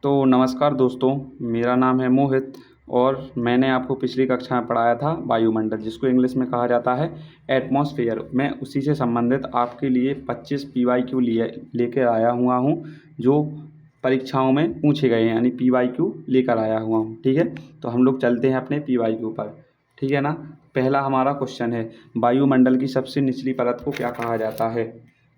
तो नमस्कार दोस्तों, मेरा नाम है मोहित और मैंने आपको पिछली कक्षा में पढ़ाया था वायुमंडल, जिसको इंग्लिश में कहा जाता है एटमॉस्फेयर। मैं उसी से संबंधित आपके लिए 25 पीवाईक्यू लेकर आया हुआ हूँ, जो परीक्षाओं में पूछे गए हैं, यानी पीवाईक्यू लेकर आया हुआ हूँ। ठीक है, तो हम लोग चलते हैं अपने पीवाईक्यू पर। ठीक है ना। पहला हमारा क्वेश्चन है, वायुमंडल की सबसे निचली परत को क्या कहा जाता है,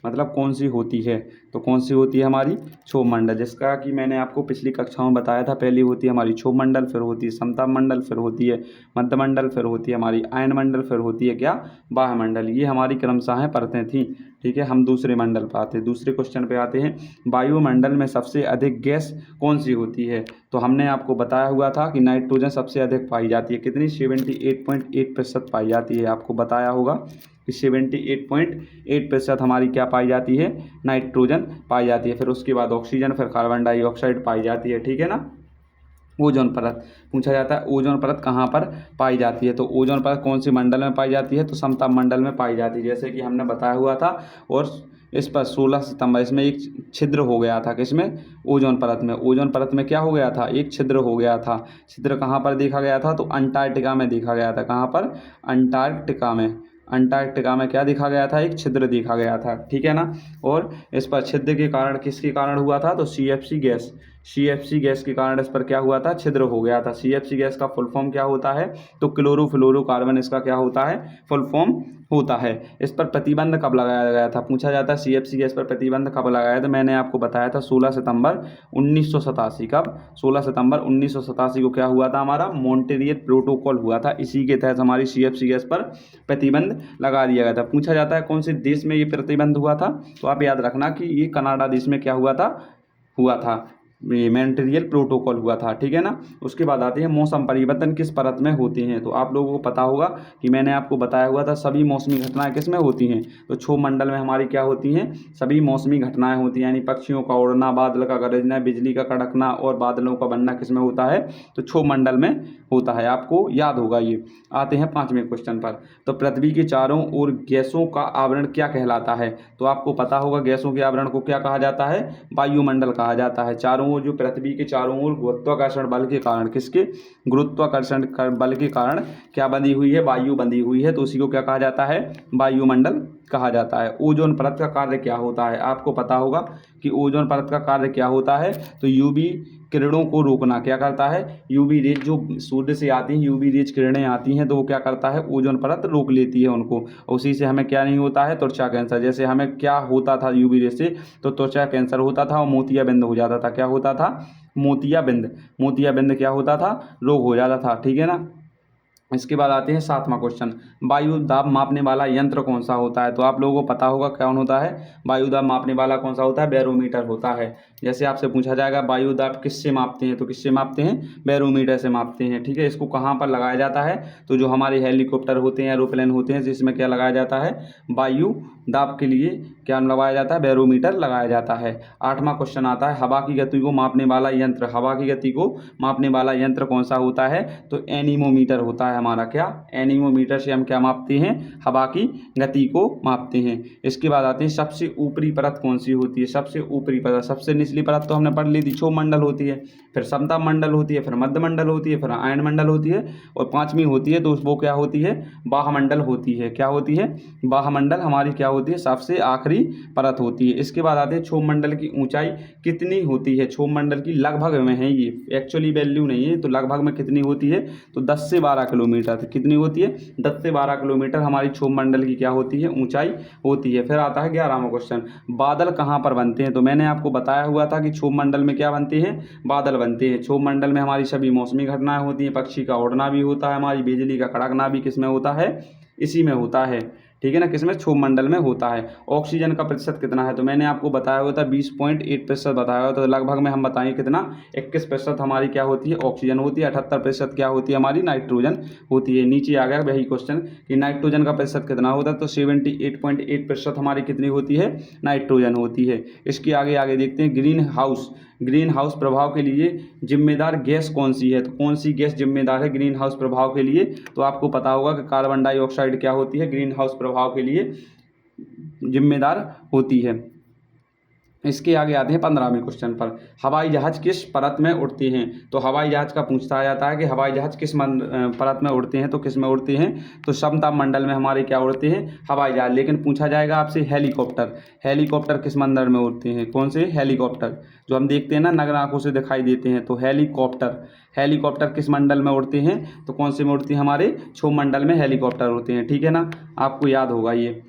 मतलब कौन सी होती है। तो कौन सी होती है हमारी क्षोभमंडल, जिसका कि मैंने आपको पिछली कक्षाओं में बताया था। पहली होती है हमारी क्षोभमंडल, फिर होती है समताप मंडल, फिर होती है मध्यमंडल, फिर होती है हमारी आयनमंडल, फिर होती है क्या, बाह्यमंडल। ये हमारी क्रमशः परतें थी। ठीक है, हम दूसरे मंडल पर आते हैं, दूसरे क्वेश्चन पे आते हैं। वायुमंडल में सबसे अधिक गैस कौन सी होती है। तो हमने आपको बताया हुआ था कि नाइट्रोजन सबसे अधिक पाई जाती है। कितनी, 78.8% पाई जाती है। आपको बताया होगा कि 78.8% हमारी क्या पाई जाती है, नाइट्रोजन पाई जाती है। फिर उसके बाद ऑक्सीजन, फिर कार्बन डाइऑक्साइड पाई जाती है। ठीक है ना। ओजोन परत पूछा जाता है, ओजोन परत कहाँ पर पाई जाती है। तो ओजोन परत कौन सी मंडल में पाई जाती है, तो समताप मंडल में पाई जाती है, जैसे कि हमने बताया हुआ था। और इस पर 16 सितंबर इसमें एक छिद्र हो गया था, किसमें, ओजोन परत में। ओजोन परत में क्या हो गया था, एक छिद्र हो गया था। छिद्र कहाँ पर देखा गया था, तो अंटार्कटिका में देखा गया था। कहाँ पर, अंटार्कटिका में। अंटार्कटिका में क्या देखा गया था, एक छिद्र देखा गया था। ठीक है ना। और इस पर छिद्र के कारण, किसके कारण हुआ था, तो सीएफसी गैस के कारण इस पर क्या हुआ था, छिद्र हो गया था। सीएफसी गैस का फुल फॉर्म क्या होता है, तो क्लोरोफ्लोरोकार्बन इसका क्या होता है, फुल फॉर्म होता है। इस पर प्रतिबंध कब लगाया गया था, पूछा जाता है सीएफसी गैस पर प्रतिबंध कब लगाया था। मैंने आपको बताया था 16 सितंबर 1987। कब, 16 सितंबर 1987 को क्या हुआ था, हमारा मॉन्ट्रियल प्रोटोकॉल हुआ था। इसी के तहत हमारी सीएफसी गैस पर प्रतिबंध लगा दिया गया था। पूछा जाता है कौन से देश में ये प्रतिबंध हुआ था, तो आप याद रखना कि ये कनाडा देश में क्या हुआ था, ये मॉन्ट्रियल प्रोटोकॉल हुआ था। ठीक है ना। उसके बाद आते हैं, मौसम परिवर्तन किस परत में होते हैं। तो आप लोगों को पता होगा कि मैंने आपको बताया हुआ था सभी मौसमी घटनाएं किस में होती हैं, तो क्षोभमंडल में हमारी क्या होती हैं, सभी मौसमी घटनाएं होती हैं, यानी पक्षियों का उड़ना, बादल का गरजना, बिजली का कड़कना और बादलों का बनना किस में होता है, तो क्षोभमंडल में होता है। आपको याद होगा ये। आते हैं 5वें क्वेश्चन पर। तो पृथ्वी के चारों ओर गैसों का आवरण क्या कहलाता है। तो आपको पता होगा गैसों के आवरण को क्या कहा जाता है, वायुमंडल कहा जाता है। चारों ओर, जो पृथ्वी के चारों ओर गुरुत्वाकर्षण बल के कारण, किसके, गुरुत्वाकर्षण बल के कारण क्या बंधी हुई है, वायु बंधी हुई है, तो उसी को क्या कहा जाता है, वायुमंडल कहा जाता है। ओजोन परत का कार्य क्या होता है, आपको पता होगा कि ओजोन परत का कार्य क्या होता है, तो यूवी किरणों को रोकना। क्या करता है, यूवी रेज जो सूर्य से आती हैं, यूवी रेज किरणें आती हैं, तो वो क्या करता है, ओजोन परत रोक लेती है उनको। उसी से हमें क्या नहीं होता है, त्वचा कैंसर। जैसे हमें क्या होता था यूवी रेज से, तो त्वचा कैंसर होता था और मोतियाबिंद हो जाता था। क्या होता था, मोतियाबिंद क्या होता था, रोग हो जाता था। ठीक है ना। इसके बाद आते हैं 7वां क्वेश्चन, वायु दाब मापने वाला यंत्र कौन सा होता है। तो आप लोगों को पता होगा कौन होता है, वायु दाब मापने वाला कौन सा होता है, बैरोमीटर होता है। जैसे आपसे पूछा जाएगा वायु दाब किससे मापते हैं, तो किससे मापते हैं, बैरोमीटर से मापते हैं। ठीक है, इसको कहाँ पर लगाया जाता है, तो जो हमारे हेलीकॉप्टर होते हैं, एरोप्लेन होते हैं, जिसमें क्या लगाया जाता है, वायु दाब के लिए क्या लगाया जाता है, बैरोमीटर लगाया जाता है। 8वां क्वेश्चन आता है, हवा की गति को मापने वाला यंत्र, हवा की गति को मापने वाला यंत्र कौन सा होता है, तो एनीमोमीटर होता है हमारा। क्या, एनीमोमीटर से हम क्या मापते हैं, हवा की गति को मापते हैं। इसके बाद आते हैं, सबसे ऊपरी परत कौन सी होती है। सबसे ऊपरी परत, सबसे निचली परत तो हमने पढ़ ली थी, क्षोभमंडल होती है, फिर समताप मंडल होती है, फिर मध्यमंडल होती है, फिर आयनमंडल होती है, और 5वीं होती है, तो वो क्या होती है, बाह्यमंडल होती है। क्या होती है, बाह्यमंडल हमारी क्या होती है, सबसे आखिरी परत होती है। इसके बाद आते हैं, क्षोभमंडल की ऊंचाई कितनी होती है। क्षोभमंडल की लगभग में है, ये एक्चुअली वैल्यू नहीं है, तो लगभग में कितनी होती है, तो 10 से 12 किलोमीटर। कितनी होती है, 10 से 12 किलोमीटर हमारी क्षोभमंडल की क्या होती है, ऊंचाई होती है। फिर आता है 11वां क्वेश्चन, बादल कहाँ पर बनते हैं। तो मैंने आपको बताया हुआ था कि क्षोभमंडल में क्या बनते हैं, बादल बनते हैं। क्षोभमंडल में हमारी सभी मौसमी घटनाएं होती हैं, पक्षी का उड़ना भी होता है, हमारी बिजली का कड़कना भी किस में होता है, इसी में होता है। ठीक है ना, किसमें, क्षोभमंडल में होता है। ऑक्सीजन का प्रतिशत कितना है, तो मैंने आपको बताया हुआ था 20.8% बताया हुआ, तो लगभग में हम बताएंगे कितना, 21% हमारी क्या होती है, ऑक्सीजन होती है। 78% क्या होती है, हमारी नाइट्रोजन होती है। नीचे आ गया वही क्वेश्चन कि नाइट्रोजन का प्रतिशत कितना होता है, तो 78.8% हमारी कितनी होती है, नाइट्रोजन होती है। इसके आगे आगे देखते हैं, ग्रीन हाउस प्रभाव के लिए जिम्मेदार गैस कौन सी है। तो कौन सी गैस जिम्मेदार है ग्रीन हाउस प्रभाव के लिए, तो आपको पता होगा कि कार्बन डाइऑक्साइड क्या होती है, ग्रीन हाउस प्रभाव के लिए जिम्मेदार होती है। इसके आगे आते हैं 15वें क्वेश्चन पर। हवाई जहाज़ किस परत में उड़ते हैं? तो हवाई जहाज़ का पूछता जाता है कि हवाई जहाज़ किस परत में उड़ते हैं, तो किस में उड़ते हैं? तो समताप मंडल में हमारे क्या उड़ते हैं? हवाई जहाज़। लेकिन पूछा जाएगा आपसे हेलीकॉप्टर, हेलीकॉप्टर किस मंडल में उड़ते हैं? कौन से? हेलीकॉप्टर जो हम देखते हैं ना, नग्न आंखों से दिखाई देते हैं, तो हेलीकॉप्टर, हेलीकॉप्टर किस मंडल में उड़ते हैं? तो कौन से में उड़ते हैं? हमारे क्षोभ मंडल में हेलीकॉप्टर उड़ते हैं। ठीक है ना, आपको याद होगा ये।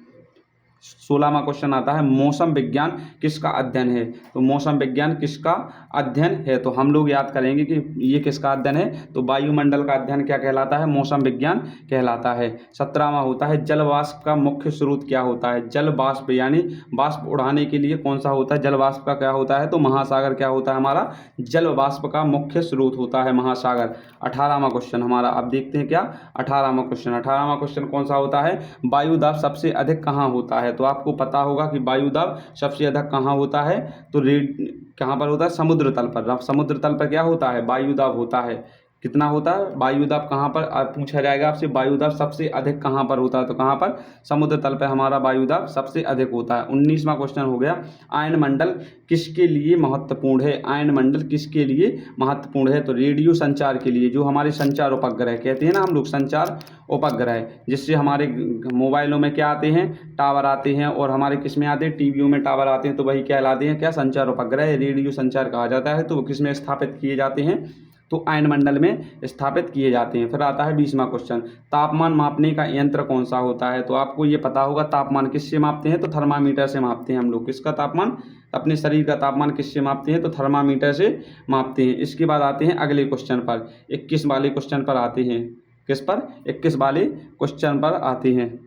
16वां क्वेश्चन आता है, मौसम विज्ञान किसका अध्ययन है? तो मौसम विज्ञान किसका अध्ययन है? तो हम लोग याद करेंगे कि ये किसका अध्ययन है? तो वायुमंडल का अध्ययन क्या कहलाता है? मौसम विज्ञान कहलाता है। 17वां होता है, जल वाष्प का मुख्य स्रोत क्या होता है? जल वाष्प यानी वाष्प उड़ाने के लिए कौन सा होता है? जल वाष्प का क्या होता है? तो महासागर क्या होता है हमारा? जल वाष्प का मुख्य स्रोत होता है महासागर। 18वां क्वेश्चन हमारा, अब देखते हैं क्या 18वां क्वेश्चन। 18वां क्वेश्चन कौन सा होता है? वायुदाब सबसे अधिक कहाँ होता है? तो आपको पता होगा कि वायुदाब सबसे अधिक कहाँ होता है? तो कहाँ पर होता है? समुद्र तल पर। समुद्र तल पर क्या होता है? वायुदाब होता है। कितना होता है वायुदाब? कहाँ पर पूछा जाएगा आपसे, वायुदाब सबसे अधिक कहाँ पर होता है? तो कहाँ पर? समुद्र तल पर हमारा वायुदाब सबसे अधिक होता है। 19वां क्वेश्चन हो गया, आयन मंडल किसके लिए महत्वपूर्ण है? आयन मंडल किसके लिए महत्वपूर्ण है? तो रेडियो संचार के लिए, जो हमारे संचार उपग्रह कहते हैं ना हम लोग, संचार उपग्रह, जिससे हमारे मोबाइलों में क्या आते हैं? टावर आते हैं, और हमारे किस में आते हैं? टीवियों में टावर आते हैं, तो वही कहलाते हैं क्या? संचार उपग्रह, रेडियो संचार कहा जाता है। तो वो किस में स्थापित किए जाते हैं? तो आयन मंडल में स्थापित किए जाते हैं। फिर आता है 20वां क्वेश्चन, तापमान मापने का यंत्र कौन सा होता है? तो आपको ये पता होगा, तापमान किससे मापते हैं? तो थर्मामीटर से मापते हैं हम लोग। किसका तापमान? अपने शरीर का तापमान किससे मापते हैं? तो थर्मामीटर से मापते हैं। इसके बाद आते हैं अगले क्वेश्चन पर, 21 वाले क्वेश्चन पर आते हैं। किस पर? 21 वाले क्वेश्चन पर आते हैं।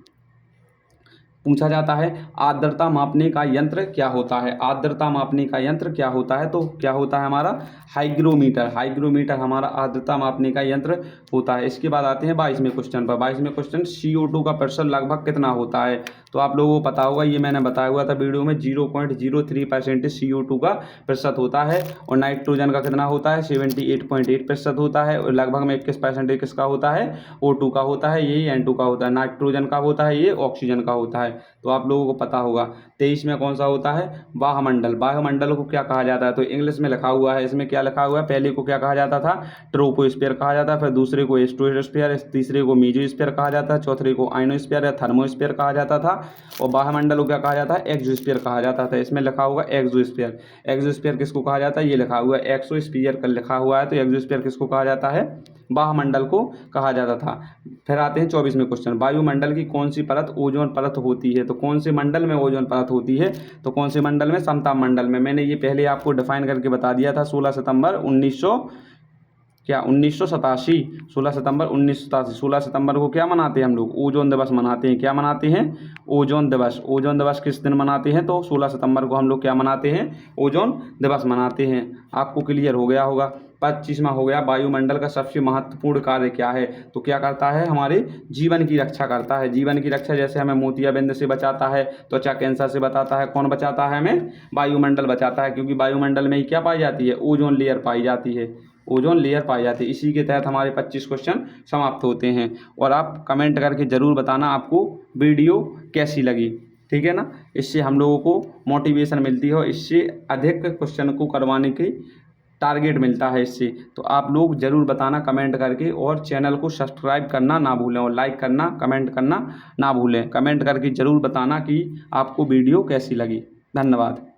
पूछा जाता है, आर्द्रता मापने का यंत्र क्या होता है? आर्द्रता मापने का यंत्र क्या होता है? तो क्या होता है हमारा? हाइग्रोमीटर। हाइग्रोमीटर हमारा आर्द्रता मापने का यंत्र होता है। इसके बाद आते हैं 22वें क्वेश्चन पर। 22वें क्वेश्चन, CO2 का प्रतिशत लगभग कितना होता है? तो आप लोगों को पता होगा, ये मैंने बताया हुआ था वीडियो में, 0.03% CO2 का प्रतिशत होता है। और नाइट्रोजन का कितना होता है? 78.8% होता है। और लगभग में 21% किसका होता है? O2 का होता है। यही N2 का होता है। नाइट्रोजन का होता है, ये ऑक्सीजन का होता है। तो आप लोगों को पता होगा। 23 में कौन सा होता है? वायुमंडल। वायुमंडल को क्या कहा जाता है? तो इंग्लिश में लिखा हुआ है, इसमें क्या लिखा हुआ है? पहले को क्या कहा जाता था? ट्रोपोस्फीयर कहा जाता है, फिर दूसरे को स्ट्रेटोस्फीयर, तीसरे को मेसोस्फीयर कहा जाता है, चौथे को आयनोस्फीयर या थर्मोस्फीयर कहा जाता था, और वायुमंडल को क्या कहा जाता है? एक्सोस्फीयर कहा जाता था। इसमें लिखा होगा एक्सोस्फीयर। एक्सोस्फीयर किसको कहा जाता है? ये लिखा हुआ है, एक्सोस्फीयर का लिखा हुआ है। तो एक्सोस्फीयर किसको कहा जाता है? वायुमंडल को कहा जाता था। फिर आते हैं 24वें क्वेश्चन, वायुमंडल की कौन सी परत ओजोन परत होती है? तो कौन से मंडल में ओजोन परत होती है? तो कौन से मंडल में? समताप मंडल में। मैंने ये पहले आपको डिफाइन करके बता दिया था, 16 सितंबर 1987। 16 सितंबर 1987। 16 सितंबर को क्या मनाते हैं हम लोग? ओजोन दिवस मनाते हैं। क्या मनाते हैं? ओजोन दिवस। ओजोन दिवस किस दिन मनाते हैं? तो 16 सितंबर को हम लोग क्या मनाते हैं? ओजोन दिवस मनाते हैं। आपको क्लियर हो गया होगा। 25वां हो गया, वायुमंडल का सबसे महत्वपूर्ण कार्य क्या है? तो क्या करता है? हमारे जीवन की रक्षा करता है। जीवन की रक्षा, जैसे हमें मोतियाबिंद से बचाता है, त्वचा कैंसर से बचाता है। कौन बचाता है हमें? वायुमंडल बचाता है, क्योंकि वायुमंडल में ही क्या पाई जाती है? ओजोन लेयर पाई जाती है। ओजोन लेयर पाई जाती है। इसी के तहत हमारे 25 क्वेश्चन समाप्त होते हैं। और आप कमेंट करके ज़रूर बताना आपको वीडियो कैसी लगी। ठीक है ना, इससे हम लोगों को मोटिवेशन मिलती है, और इससे अधिक क्वेश्चन को करवाने की टारगेट मिलता है इससे। तो आप लोग ज़रूर बताना कमेंट करके, और चैनल को सब्सक्राइब करना ना भूलें, और लाइक करना, कमेंट करना ना भूलें। कमेंट करके ज़रूर बताना कि आपको वीडियो कैसी लगी। धन्यवाद।